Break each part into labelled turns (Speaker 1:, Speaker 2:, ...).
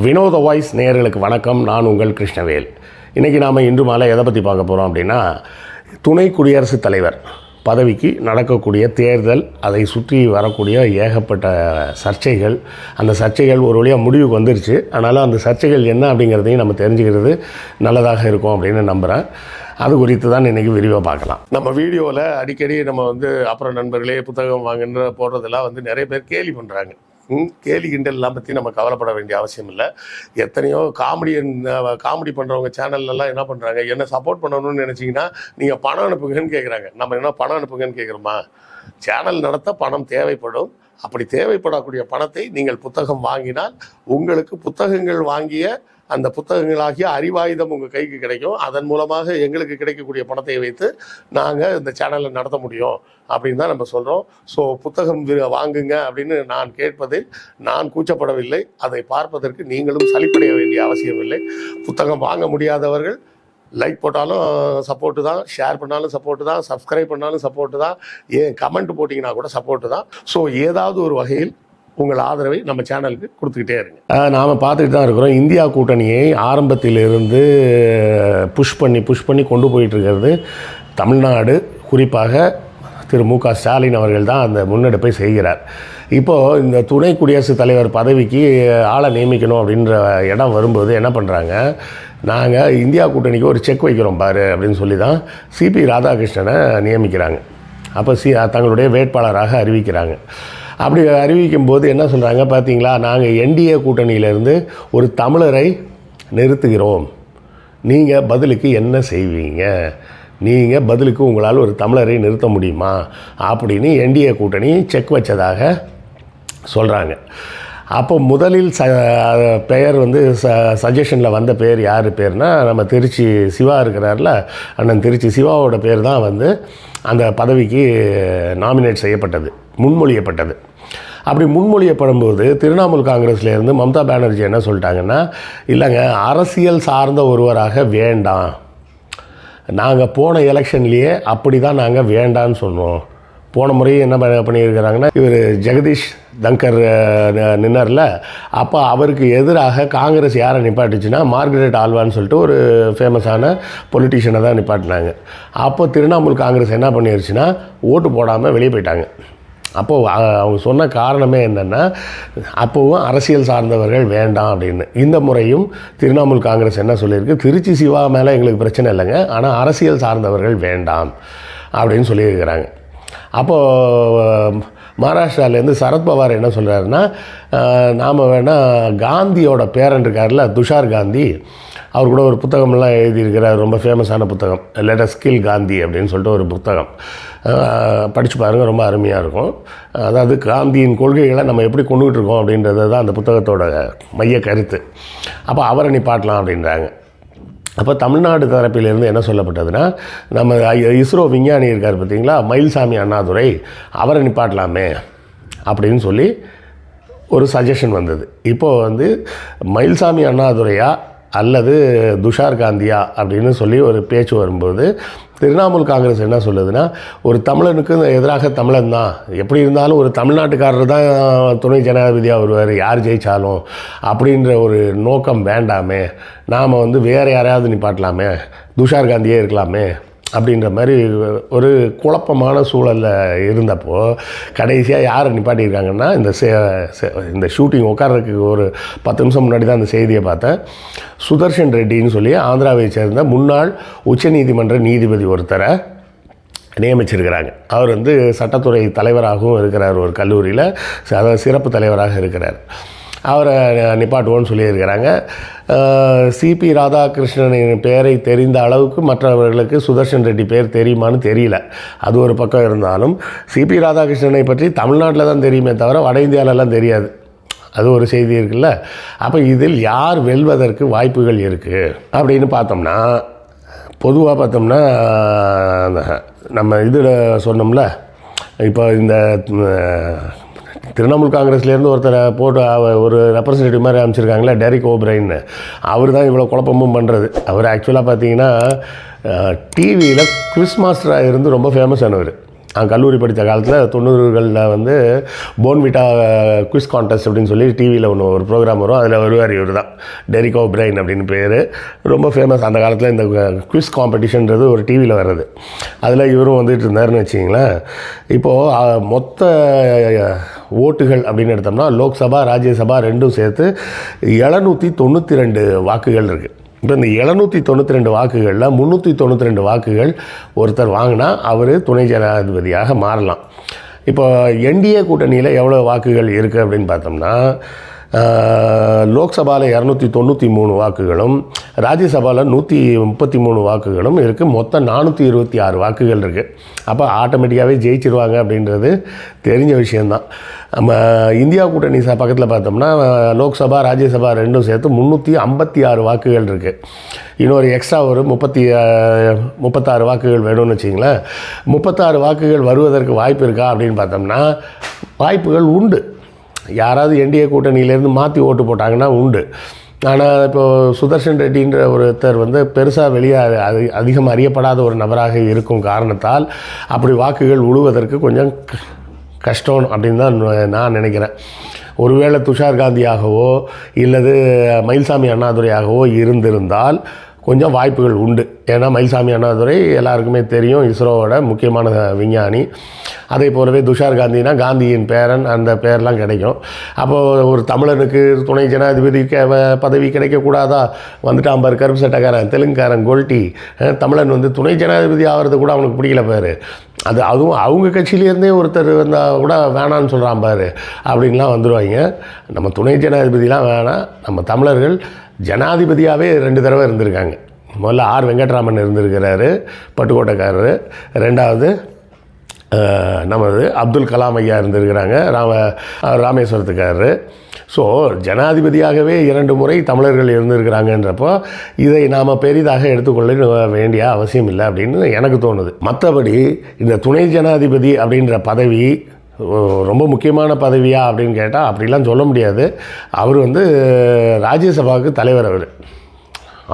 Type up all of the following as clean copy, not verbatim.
Speaker 1: வினோத வாய்ஸ் நேயர்களுக்கு வணக்கம். நான் உங்கள் கிருஷ்ணவேல். இன்றைக்கி நாம் இன்று மாலை எதை பற்றி பார்க்க போகிறோம் அப்படின்னா, துணை குடியரசுத் தலைவர் பதவிக்கு நடக்கக்கூடிய தேர்தல், அதை சுற்றி வரக்கூடிய ஏகப்பட்ட சர்ச்சைகள். அந்த சர்ச்சைகள் ஒரு வழியாக முடிவுக்கு வந்துருச்சு. அதனால் அந்த சர்ச்சைகள் என்ன அப்படிங்கிறதையும் நம்ம தெரிஞ்சுக்கிறது நல்லதாக இருக்கும் அப்படின்னு நம்புகிறேன். அது குறித்து தான் இன்றைக்கி விரிவாக பார்க்கலாம். நம்ம வீடியோவில் அடிக்கடி நம்ம அப்புறம் நண்பர்களே புத்தகம் வாங்குன்ற போடுறதெல்லாம் நிறைய பேர் கேலி பண்ணுறாங்க. கேலி கிண்டல்லாம் பற்றி நம்ம கவலைப்பட வேண்டிய அவசியம் இல்லை. எத்தனையோ காமெடி பண்ணுறவங்க சேனல்லலாம் என்ன பண்ணுறாங்க, என்ன சப்போர்ட் பண்ணணும்னு நினச்சிங்கன்னா நீங்கள் பணம் அனுப்புங்கன்னு கேட்குறாங்க. நம்ம என்ன பணம் அனுப்புங்கன்னு கேட்குறோமா? சேனல் நடத்த பணம் தேவைப்படும். அப்படி தேவைப்படக்கூடிய பணத்தை நீங்கள் புத்தகம் வாங்கினால் உங்களுக்கு புத்தகங்கள் வாங்கிய அந்த புத்தகங்களாகிய அறிவாயுதம் உங்கள் கைக்கு கிடைக்கும். அதன் மூலமாக எங்களுக்கு கிடைக்கக்கூடிய பணத்தை வைத்து நாங்கள் இந்த சேனலை நடத்த முடியும் அப்படின்னு தான் நம்ம சொல்கிறோம். ஸோ புத்தகம் வாங்குங்க அப்படின்னு நான் கேட்பதில் நான் கூச்சப்படவில்லை. அதை பார்ப்பதற்கு நீங்களும் சலிப்படைய வேண்டிய அவசியம் இல்லை. புத்தகம் வாங்க முடியாதவர்கள் லைக் போட்டாலும் சப்போர்ட்டு தான், ஷேர் பண்ணாலும் சப்போர்ட்டு தான், சப்ஸ்கிரைப் பண்ணாலும் சப்போர்ட்டு தான், ஏன் கமெண்ட் போட்டிங்கன்னா கூட சப்போர்ட்டு தான். ஸோ ஏதாவது ஒரு வகையில் உங்கள் ஆதரவை நம்ம சேனலுக்கு கொடுத்துக்கிட்டே இருங்க. நாம் பார்த்துக்கிட்டு தான் இருக்கிறோம். இந்தியா கூட்டணியை ஆரம்பத்திலிருந்து புஷ் பண்ணி கொண்டு போயிட்டுருக்கிறது தமிழ்நாடு. குறிப்பாக திரு மு.க. ஸ்டாலின் அவர்கள் தான் அந்த முன்னெடுப்பை செய்கிறார். இப்போது இந்த துணை குடியரசுத் தலைவர் பதவிக்கு ஆளை நியமிக்கணும் அப்படின்ற இடம் வரும்போது என்ன பண்ணுறாங்க, நாங்கள் இந்தியா கூட்டணிக்கு ஒரு செக் வைக்கிறோம் பாரு அப்படின்னு சொல்லி தான் சிபி ராதாகிருஷ்ணனை நியமிக்கிறாங்க. அப்போ தங்களுடைய வேட்பாளராக அறிவிக்கிறாங்க. அப்படி அறிவிக்கும்போது என்ன சொல்கிறாங்க பார்த்தீங்களா, நாங்கள் என்டிஏ கூட்டணியிலேருந்து ஒரு தமிழரை நிறுத்துகிறோம், நீங்கள் பதிலுக்கு என்ன செய்வீங்க, நீங்கள் பதிலுக்கு உங்களால் ஒரு தமிழரை நிறுத்த முடியுமா அப்படின்னு என்டிஏ கூட்டணி செக் வச்சதாக சொல்கிறாங்க. அப்போ முதலில் பெயர் சஜஷனில் வந்த பேர் யார் பேர்னா, நம்ம திருச்சி சிவா இருக்கிறார்ல, அண்ணன் திருச்சி சிவாவோட பேர் தான் அந்த பதவிக்கு நாமினேட் செய்யப்பட்டது, முன்மொழியப்பட்டது. அப்படி முன்மொழியப்படும்போது திரிணாமுல் காங்கிரஸ்லேருந்து மம்தா பானர்ஜி என்ன சொல்லிட்டாங்கன்னா, இல்லைங்க, அரசியல் சார்ந்த ஒருவராக வேண்டாம், நாங்கள் போன எலெக்ஷன்லேயே அப்படி தான் நாங்கள் வேண்டான்னு சொன்னோம். போன முறையும் என்ன பண்ணியிருக்கிறாங்கன்னா, இவர் ஜெகதீஷ் தங்கர் நின்னார்ல, அப்போ அவருக்கு எதிராக காங்கிரஸ் யாரை நிப்பாட்டுச்சுன்னா மார்கரெட் ஆல்வான்னு சொல்லிட்டு ஒரு ஃபேமஸான பொலிட்டீஷியனை தான் நிப்பாட்டினாங்க. அப்போ திரிணாமுல் காங்கிரஸ் என்ன பண்ணிருச்சுன்னா ஓட்டு போடாமல் வெளியே போயிட்டாங்க. அப்போது அவங்க சொன்ன காரணமே என்னென்னா, அப்போவும் அரசியல் சார்ந்தவர்கள் வேண்டாம் அப்படின்னு. இந்த முறையும் திரிணாமுல் காங்கிரஸ் என்ன சொல்லியிருக்கு, திருச்சி சிவா மேலே எங்களுக்கு பிரச்சனை இல்லைங்க, ஆனால் அரசியல் சார்ந்தவர்கள் வேண்டாம் அப்படின்னு சொல்லியிருக்கிறாங்க. அப்போது மகாராஷ்டிராவிலேருந்து சரத்பவார் என்ன சொல்கிறாருன்னா, நாம் வேணால் காந்தியோட பேரன் இருக்கார்ல துஷார் காந்தி, அவர் கூட ஒரு புத்தகமெல்லாம் எழுதியிருக்கிறார், ரொம்ப ஃபேமஸான புத்தகம், லெட் அஸ் கில் காந்தி அப்படின்னு சொல்லிட்டு ஒரு புத்தகம். படித்து பாருங்கள், ரொம்ப அருமையாக இருக்கும். அதாவது காந்தியின் கொள்கைகளை நம்ம எப்படி கொண்டுகிட்டு இருக்கோம் அப்படின்றது தான் அந்த புத்தகத்தோட மைய கருத்து. அப்போ அவரை நிப்பாட்டலாம் அப்படின்றாங்க. அப்போ தமிழ்நாடு தரப்பிலிருந்து என்ன சொல்லப்பட்டதுன்னா, நம்ம இஸ்ரோ விஞ்ஞானி இருக்கார் பார்த்தீங்களா, மயில்சாமி அண்ணாதுரை, அவரை நிப்பாட்டலாமே அப்படின்னு சொல்லி ஒரு சஜஷன் வந்தது. இப்போது மயில்சாமி அண்ணாதுரையா அல்லது துஷார் காந்தியா அப்படின்னு சொல்லி ஒரு பேச்சு வரும்போது திரிணாமுல் காங்கிரஸ் என்ன சொல்லுதுன்னா, ஒரு தமிழனுக்கு எதிராக தமிழன் தான், எப்படி இருந்தாலும் ஒரு தமிழ்நாட்டுக்காரர் தான் துணை ஜனாதிபதியாக வருவார் யார் ஜெயித்தாலும் அப்படின்ற ஒரு நோக்கம் வேண்டாமே, நாம் வேறு யாரையாவது நிப்பாட்டலாமே, துஷார் காந்தியே இருக்கலாமே அப்படின்ற மாதிரி ஒரு குழப்பமான சூழலில் இருந்தப்போ கடைசியாக யாரை நிப்பாட்டியிருக்காங்கன்னா, இந்த ஷூட்டிங் உட்கார்றதுக்கு ஒரு 10 நிமிஷம் முன்னாடி தான் அந்த செய்தியை பார்த்தேன். சுதர்ஷன் ரெட்டின்னு சொல்லி ஆந்திராவை சேர்ந்த முன்னாள் உச்சநீதிமன்ற நீதிபதி ஒருத்தரை நியமிச்சிருக்கிறாங்க. அவர் சட்டத்துறை தலைவராகவும் இருக்கிறார், ஒரு கல்லூரியில் அதாவது சிறப்பு தலைவராக இருக்கிறார். அவரை நிப்பாட்டுவோன்னு சொல்லியிருக்கிறாங்க. சிபி ராதாகிருஷ்ணனின் பெயரை தெரிந்த அளவுக்கு மற்றவர்களுக்கு சுதர்ஷன் ரெட்டி பேர் தெரியுமான்னு தெரியல. அது ஒரு பக்கம் இருந்தாலும் சிபி ராதாகிருஷ்ணனை பற்றி தமிழ்நாட்டில் தான் தெரியுமே தவிர வட இந்தியாவிலலாம் தெரியாது. அது ஒரு செய்தி இருக்குல்ல. அப்போ இதில் யார் வெல்வதற்கு வாய்ப்புகள் இருக்குது அப்படின்னு பார்த்தோம்னா, பொதுவாக பார்த்தோம்னா நம்ம இதில் சொன்னோம்ல, இப்போ இந்த திரிணாமுல் காங்கிரஸ்லேருந்து ஒருத்தரை போட்டு ஒரு ரெப்ரசன்டேட்டிவ் மாதிரி அமைச்சிருக்காங்களே, டெரிக் ஓப்ரைன்னு, அவர் தான் இவ்வளோ குழப்பமும் பண்ணுறது. அவர் ஆக்சுவலாக பார்த்தீங்கன்னா டிவியில் குவிஸ் மாஸ்டராக இருந்து ரொம்ப ஃபேமஸ் ஆனவர். நான் கல்லூரி படித்த காலத்தில் 90களில் வந்து போன்விட்டா குவிஸ் கான்டெஸ்ட் அப்படின்னு சொல்லி டிவியில் ஒரு ப்ரோக்ராம் வரும். அதில் வருவார் இவர் தான், டெரிக் ஓ'பிரைன் அப்படின்னு பேர். ரொம்ப ஃபேமஸ் அந்த காலத்தில். இந்த குவிஸ் காம்படிஷன்றது ஒரு டிவியில் வர்றது, அதில் இவரும் வந்துட்டு இருந்தாருன்னு வச்சிங்களேன். இப்போது மொத்த ஓட்டுகள் அப்படின்னு எடுத்தோம்னா லோக்சபா ராஜ்யசபா ரெண்டும் சேர்த்து 792 வாக்குகள் இருக்குது. இப்போ இந்த 792 வாக்குகளில் 392 வாக்குகள் ஒருத்தர் வாங்கினா அவர் துணை ஜனாதிபதியாக மாறலாம். இப்போ என்டிஏ கூட்டணியில் எவ்வளோ வாக்குகள் இருக்குது அப்படின்னு பார்த்தோம்னா, லோக்சபாவில் 293 வாக்குகளும் ராஜ்யசபாவில் 133 வாக்குகளும் இருக்குது. மொத்தம் 426 வாக்குகள் இருக்குது. அப்போ ஆட்டோமேட்டிக்காகவே ஜெயிச்சிருவாங்க அப்படின்றது தெரிஞ்ச விஷயந்தான். நம்ம இந்தியா கூட்டணி பக்கத்தில் பார்த்தோம்னா லோக்சபா ராஜ்யசபா ரெண்டும் சேர்த்து 356 வாக்குகள் இருக்குது. இன்னொரு எக்ஸ்ட்ரா ஒரு 36 வாக்குகள் வேணும்னு வச்சிங்களேன். 36 வாக்குகள் வருவதற்கு வாய்ப்பு இருக்கா அப்படின்னு பார்த்தோம்னா வாய்ப்புகள் உண்டு. யாராவது என்டிஏ கூட்டணியிலேருந்து மாற்றி ஓட்டு போட்டாங்கன்னா உண்டு. ஆனால் இப்போது சுதர்ஷன் ரெட்டின்ற ஒருத்தர் வந்து பெருசாக வெளியே அதிகம் அறியப்படாத ஒரு நபராக இருக்கும் காரணத்தால் அப்படி வாக்குகள் உழுவதற்கு கொஞ்சம் கஷ்டம் அப்படின்னு தான் நான் நினைக்கிறேன். ஒருவேளை துஷார் காந்தியாகவோ இல்லது மயில்சாமி அண்ணாதுரையாகவோ இருந்திருந்தால் கொஞ்சம் வாய்ப்புகள் உண்டு. ஏன்னா மயில்சாமி அண்ணாதுரை எல்லாருக்குமே தெரியும், இஸ்ரோவோட முக்கியமான விஞ்ஞானி. அதே போலவே துஷார் காந்தினா காந்தியின் பேரன், அந்த பேர்லாம் கிடைக்கும். அப்போது ஒரு தமிழனுக்கு துணை ஜனாதிபதி பதவி கிடைக்கக்கூடாதா? வந்துட்டான் பாரு கருப்பு சட்டக்காரன், தெலுங்குக்காரன், கோல்ட்டி. தமிழன் வந்து துணை ஜனாதிபதி ஆகிறது கூட அவனுக்கு பிடிக்கல பாரு. அதுவும் அவங்க கட்சியிலேருந்தே ஒருத்தர் வந்தால் கூட வேணான்னு சொல்கிறான் பாரு அப்படின்லாம் வந்துடுவாங்க. நம்ம துணை ஜனாதிபதிலாம் வேணாம். நம்ம தமிழர்கள் ஜனாதிபதியாகவே 2 தடவை இருந்திருக்காங்க. முதல்ல ஆர் வெங்கட்ராமன் இருந்திருக்கிறாரு, பட்டுக்கோட்டைக்காரரு. ரெண்டாவது நமது அப்துல் கலாம் ஐயா இருந்திருக்கிறாங்க, ராமேஸ்வரத்துக்காரரு. ஸோ ஜனாதிபதியாகவே 2 முறை தமிழர்கள் இருந்திருக்கிறாங்கன்றப்போ இதை நாம் பெரிதாக எடுத்துக்கொள்ள வேண்டிய அவசியம் இல்லை அப்படின்னு எனக்கு தோணுது. மற்றபடி இந்த துணை ஜனாதிபதி அப்படின்ற பதவி ரொம்ப முக்கியமான பதவியா அப்படின்னு கேட்டால் அப்படிலாம் சொல்ல முடியாது. அவர் வந்து ராஜ்யசபாவுக்கு தலைவர். அவர்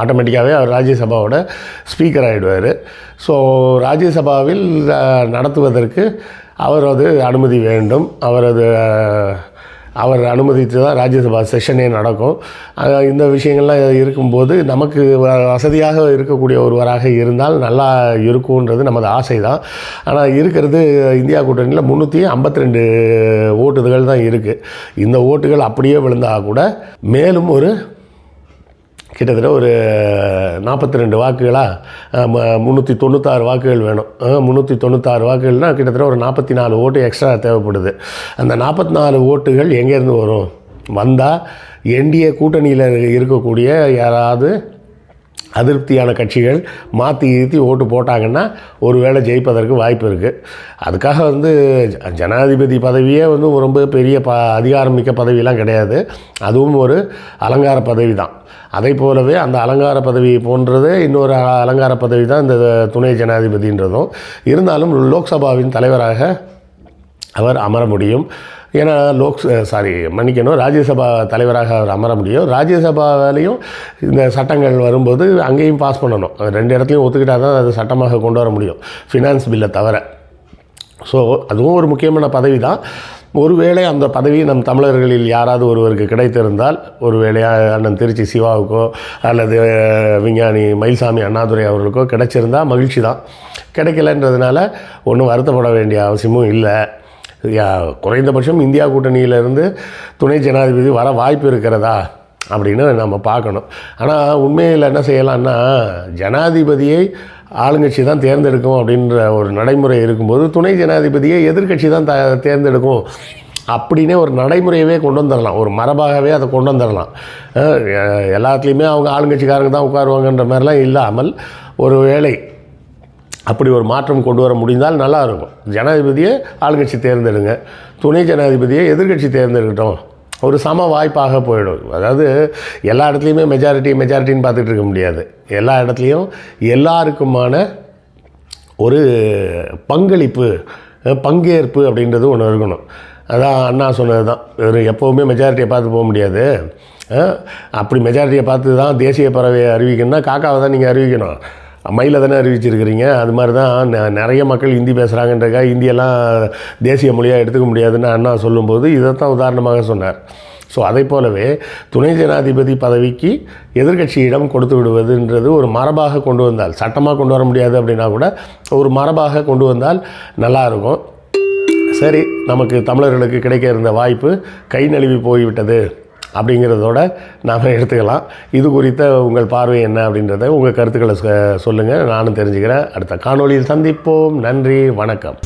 Speaker 1: ஆட்டோமேட்டிக்காகவே அவர் ராஜ்யசபாவோட ஸ்பீக்கர் ஆகிடுவார். ஸோ ராஜ்யசபாவில் நடத்துவதற்கு அவரது அனுமதி வேண்டும். அவர் அனுமதித்து தான் ராஜ்யசபா செஷனே நடக்கும். இந்த விஷயங்கள்லாம் இருக்கும்போது நமக்கு வசதியாக இருக்கக்கூடிய ஒருவராக இருந்தால் நல்லா இருக்கும்ன்றது நமது ஆசை தான். ஆனால் இருக்கிறது இந்தியா கூட்டணியில் 352 ஓட்டுகள் தான் இருக்குது. இந்த ஓட்டுகள் அப்படியே விழுந்தால் கூட மேலும் ஒரு கிட்டத்தட்ட ஒரு 42 வாக்குகளா 396 வாக்குகள் வேணும். 396 வாக்குகள்னால் கிட்டத்தட்ட ஒரு 44 ஓட்டு எக்ஸ்ட்ரா தேவைப்படுது. அந்த 44 ஓட்டுகள் எங்கேருந்து வரும்? வந்தால் என்டிஏ கூட்டணியில் இருக்கக்கூடிய யாராவது அதிருப்தியான கட்சிகள் மாற்றி ஓட்டு போட்டாங்கன்னா ஒரு வேளை ஜெயிப்பதற்கு வாய்ப்பு இருக்குது. அதுக்காக வந்து ஜனாதிபதி பதவியே வந்து ரொம்ப பெரிய அதிகாரம் மிக்க பதவியெலாம் கிடையாது. அதுவும் ஒரு அலங்கார பதவி தான். அதை போலவே அந்த அலங்கார பதவி போன்றது இன்னொரு அலங்கார பதவி தான் இந்த துணை ஜனாதிபதின்றதும். இருந்தாலும் லோக்சபாவின் தலைவராக அவர் அமர முடியும். ஏன்னா ராஜ்யசபா தலைவராக அவர் அமர முடியும். ராஜ்யசபாவிலையும் இந்த சட்டங்கள் வரும்போது அங்கேயும் பாஸ் பண்ணணும். 2 இடத்துலையும் ஒத்துக்கிட்டால் தான் அது சட்டமாக கொண்டு வர முடியும், ஃபினான்ஸ் பில்லை தவிர. ஸோ அதுவும் ஒரு முக்கியமான பதவி தான். ஒருவேளை அந்த பதவி நம் தமிழர்களில் யாராவது ஒருவருக்கு கிடைத்திருந்தால், ஒருவேளை அண்ணன் திருச்சி சிவாவுக்கோ அல்லது விஞ்ஞானி மயில்சாமி அண்ணாதுரை அவர்களுக்கோ கிடைச்சிருந்தால் மகிழ்ச்சி தான். கிடைக்கலன்றதுனால ஒன்றும் வருத்தப்பட வேண்டிய அவசியமும் இல்லை. குறைந்தபட்சம் இந்தியா கூட்டணியிலிருந்து துணை ஜனாதிபதி வர வாய்ப்பு இருக்கிறதா அப்படின்னு நம்ம பார்க்கணும். ஆனால் உண்மையில் என்ன செய்யலாம்னா, ஜனாதிபதியை ஆளுங்கட்சி தான் தேர்ந்தெடுக்கும் அப்படின்ற ஒரு நடைமுறை இருக்கும்போது துணை ஜனாதிபதியை எதிர்கட்சி தான் தேர்ந்தெடுக்கும் அப்படின்னே ஒரு நடைமுறையவே கொண்டு வந்துடலாம். ஒரு மரபாகவே அதை கொண்டு வந்துடலாம். எல்லாத்துலேயுமே அவங்க ஆளுங்கட்சிக்காரங்க தான் உட்காருவாங்கன்ற மாதிரிலாம் இல்லாமல் ஒரு வேளை அப்படி ஒரு மாற்றம் கொண்டு வர முடிந்தால் நல்லா இருக்கும். ஜனாதிபதியை ஆளுங்கட்சி தேர்ந்தெடுங்க, துணை ஜனாதிபதியை எதிர்கட்சி தேர்ந்தெடுக்கட்டும். ஒரு சம வாய்ப்பாக போயிடும். அதாவது எல்லா இடத்துலையுமே மெஜாரிட்டின்னு பார்த்துட்டு இருக்க முடியாது. எல்லா இடத்துலையும் எல்லாருக்குமான ஒரு பங்கேற்பு அப்படின்றது ஒன்று இருக்கணும். அதான் அண்ணா சொன்னது தான், எப்போவுமே மெஜாரிட்டியை பார்த்து போக முடியாது. அப்படி மெஜாரிட்டியை பார்த்து தான் தேசிய பறவையை அறிவிக்கணும்னா காக்காவை தான் நீங்கள் அறிவிக்கணும். மயில தானே அறிவிச்சிருக்கிறீங்க. அது மாதிரி தான் நிறைய மக்கள் ஹிந்தி பேசுகிறாங்கன்றக்காக ஹிந்தியெல்லாம் தேசிய மொழியாக எடுத்துக்க முடியாதுன்னு அண்ணா சொல்லும்போது இதைத்தான் உதாரணமாக சொன்னார். ஸோ அதை போலவே துணை ஜனாதிபதி பதவிக்கு எதிர்க்கட்சியிடம் கொடுத்து விடுவதுன்றது ஒரு மரபாக கொண்டு வந்தால், சட்டமாக கொண்டு வர முடியாது அப்படின்னா கூட ஒரு மரபாக கொண்டு வந்தால் நல்லாயிருக்கும். சரி, நமக்கு தமிழர்களுக்கு கிடைக்க இருந்த வாய்ப்பு கை நழுவி போய்விட்டது அப்படிங்கிறதோட நாம் எடுத்துக்கலாம். இது குறித்த உங்கள் பார்வை என்ன அப்படின்றத உங்கள் கருத்துக்களை சொல்லுங்கள், நானும் தெரிஞ்சுக்கிறேன். அடுத்த காணொளியில் சந்திப்போம். நன்றி, வணக்கம்.